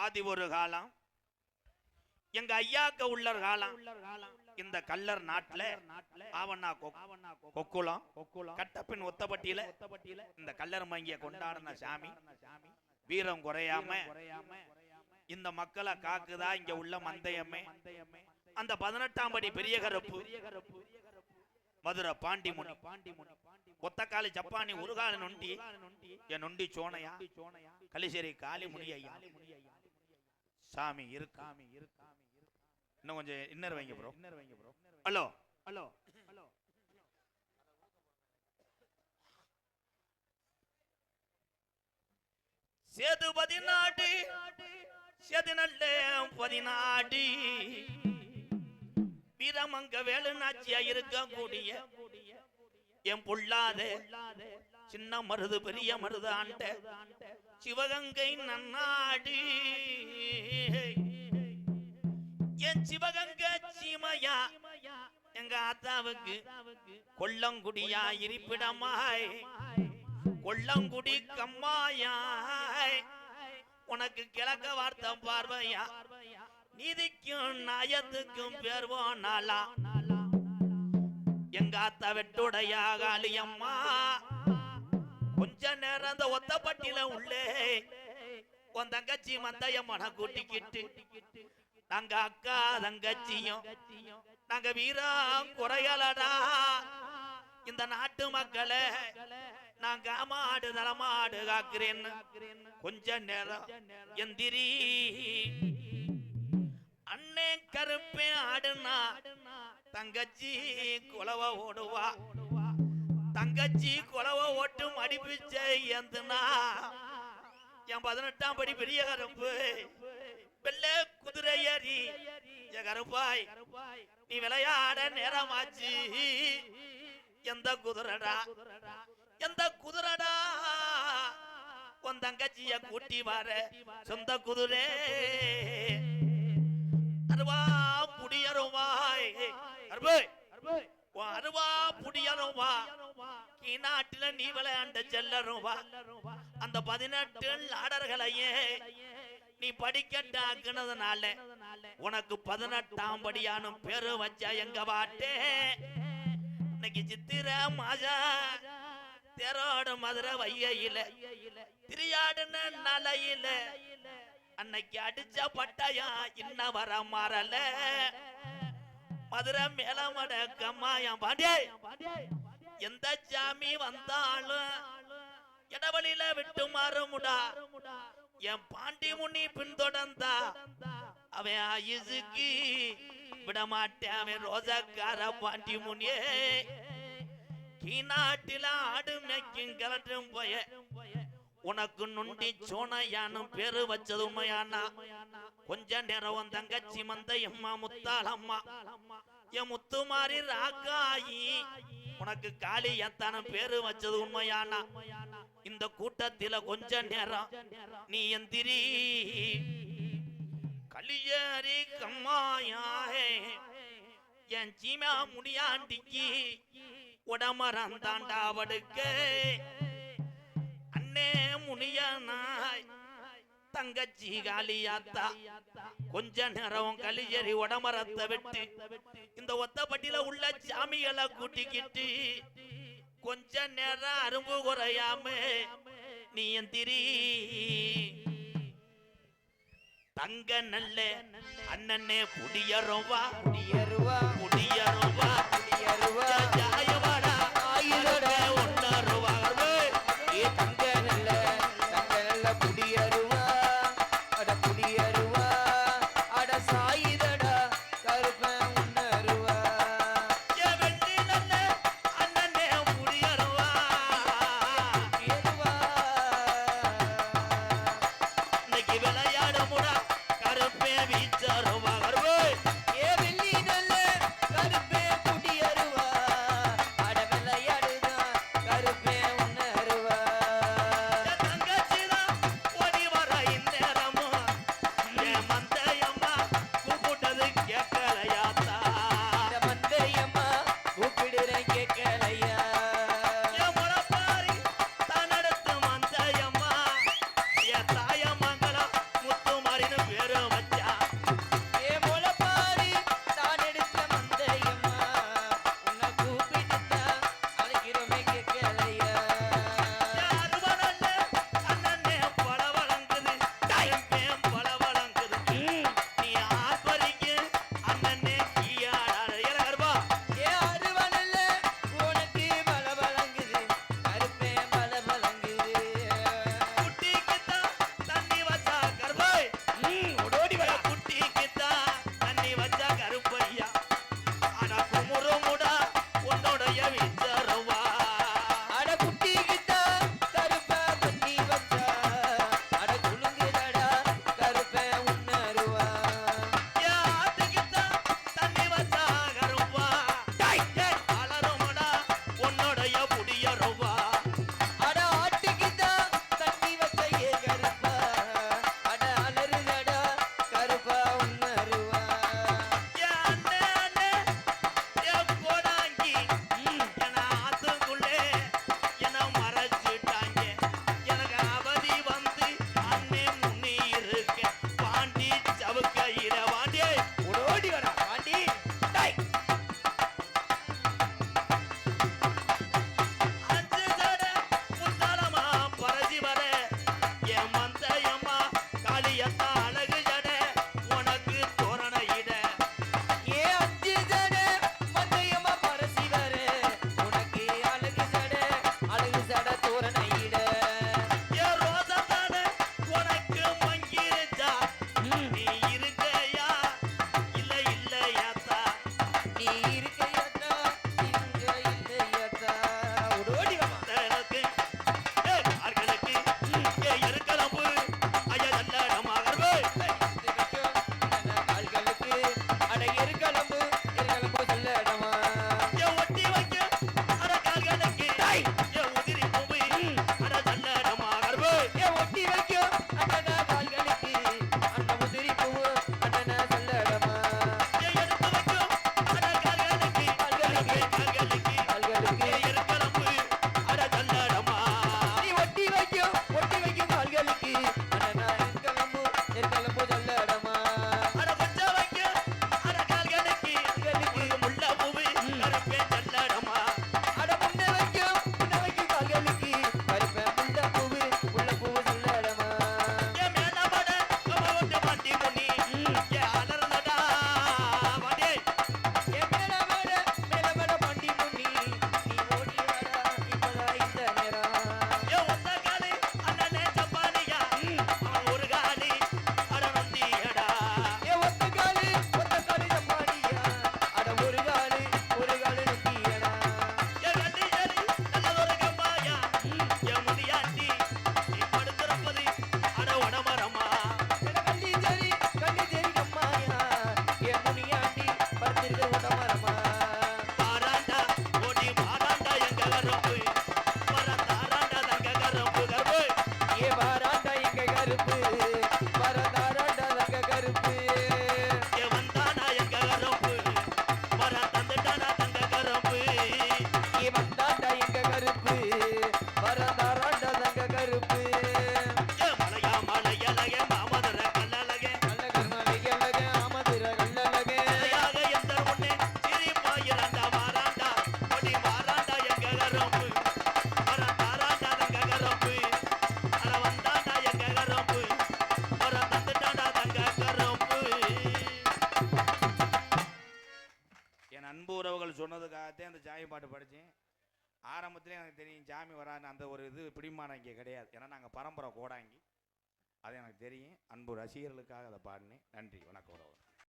ஆதி ஒரு காலம் எங்க ஐயாக்க உள்ள காலம் இந்த கல்லர் நாட்டுல ஆவண்ணா கொக்குளம் கட்டப்பின் ஒத்தப்பட்டியில இந்த கல்லர் மங்கிய கொண்டாடின சாமி வீரம் குறையாம இந்த மக்களை காக்குதா இங்க உள்ள மந்தையம்மே. அந்த 18ஆம் படி பெரிய கருப்பு மதுரை பாண்டிமுனி ஒத்தக்காலி ஜப்பானி உருகால நொண்டி என் நொண்டி சோனையா கலிசேரி காளி முனி ஐயா சாமி இருக்கு. இன்னும் கொஞ்சம் இன்னர் வைங்க bro. Hello hello hello Sethu 14 Sethu நல்ல 14 வீரமங்க வேலுநாச்சியா இருக்கக்கூடிய என் பொல்லாத சின்ன மருது பெரிய மருது ஆண்ட சிவகங்கை நன்னாடு என் சிவகங்கை சீமையா எங்க ஆத்தாவுக்கு கொல்லங்குடியா இருப்பிடமாய் கொல்லங்குடி கம்மாயாய் உனக்கு கிழக்க வார்த்தை பார்வையா நீதிக்கும் நாயத்துக்கும் பேர் போனாலா எங்க ஆத்தா வெட்டுடைய காளியம்மா கொஞ்ச நேரம் அந்த ஒத்தப்பட்டியில உள்ளே உன் தங்கச்சி மந்தையம்மனை கூட்டிக்கிட்டு நாங்க அக்கா தங்கச்சியும் நாங்க வீரம் குறையலடா இந்த நாட்டு மக்களை நான் காமாடு தரமாடு காக்கிறேன் கொஞ்ச நேரம் எந்திரி அண்ணே கருப்பே ஆடுனா தங்கச்சி குலவ ஓடுவா தங்கச்சி குலவ ஓட்டும் அடிப்பிச்ச எந்தனா என் 18ஆம் படி பெரிய கருப்பு வெள்ள குதிரை ஏறி கருப்பாய் நீ விளையாட நேரமாச்சு எந்த குதிரடா எந்த குதிரடா உன் தங்கச்சிய கூட்டி வர சொந்த குதிரை அருவா புடியருவாய் அருவா புடியருவா கீநாட்டில நீ விளையாண்ட செல்லருவா அந்த 18 ஆடர்களையே நீ படிக்கட்டாக்குனதுனால உனக்கு 18ஆம் படியானும் பேரு வச்சா எங்க வாட்டே இன்னைக்கு சித்திர மாஜா தேரோடு மதுரை வையில திரியாடுன நலையில அன்னைக்கு அடிச்ச பட்டாயா இன்ன வர மாறல மதுரை மேலமட கம்மாயம் பாண்டியே எந்த சாமி வந்தாலும் இடவழியில விட்டு மாறுமுடா என் பாண்டி முனி பின்தொடர்ந்தா அவன் ஆயுசுக்கு விடமாட்டேன் அவன் ரோஜக்கார பாண்டி முனியே கீநாட்டில ஆடு மேய்க்கும் கிளட்டும் போய உனக்கு நொண்டி சோனையானும் பேரு வச்சது உண்மையானா கொஞ்ச நேரம் உன் தங்கச்சி மந்தையம்மா முத்தாளம்மா என் முத்துமாரி ராக்காயி உனக்கு காளியத்தான பேரு வச்சது உண்மையானா இந்த கூட்டத்தில கொஞ்ச நேரம் நீ எந்திரி களியேறி கம்மாயே என் சீமா முடியாண்டிக்கு உடமரம் தாண்டாவடுக்க அண்ணே முனியனாய் தங்கச்சி காளியாத்தா கொஞ்ச நேரம் களியேறி உடமரத்தை விட்டு இந்த ஒத்தப்பட்டியில உள்ள சாமிகளை கூட்டிக்கிட்டு கொஞ்ச நேரம் அரும்பு குறையாம நீ எந்திரி தங்க நல்ல அண்ணனே புடியருவா புடியருவா புடியருவா புடியருவா ஜாயவாடா ஆயிரோட ஒன்னருவா ஏ தங்க நல்ல புடியருவா அட புடியருவா அட சாயிதடா கருப்ப உன்னருவா ஏ வெண்ணி நல்ல அண்ணனே புடியருவா புடியருவா இன்னைக்கு விளையாட முடா கருப்பே வீச்சருவா கருப்பே ஏ வெள்ளி நல்ல கருப்பே புடியருவா அட விளையாடுதா கருப்பே உன்னருவா கருப்பு ஏ வாராண்டா எங்க கருப்பு வரதாராண்டா தங்க கருப்பு ஏ வந்தானா எங்க கருப்பு வர தந்துட்டானா தங்க கருப்பு ஏ வந்தாண்டா எங்க கருப்பு வரதாராண்டா தங்க கருப்பு ஏ மலையா மலையழகே மாமதுர கல்லழகே கல்லகர்மலையழகே ஆமதுர கல்லழகே மலையாக எந்த முன்னே சிரிப்பா இறந்தா மாறாண்டா கொடி மாறாண்டா எங்க கருப்பு வர தாராண்டா தங்க கருப்பு அட வந்தாண்டா எங்க கருப்பு வர தந்துட்டானா தங்க கருப்பு. என் அன்பு உறவுகள் சொன்னதுக்காகத்தான் அந்த சாமி பாட்டு படித்தேன். ஆரம்பத்திலே எனக்கு தெரியும் சாமி வரான்னு, அந்த ஒரு இது பிடிமானம் இங்கே கிடையாது. ஏன்னா நாங்கள் பரம்பரை கோடாங்கி, அது எனக்கு தெரியும். அன்பு ரசிகர்களுக்காக அதை பாடினேன். நன்றி, வணக்கம் உறவு.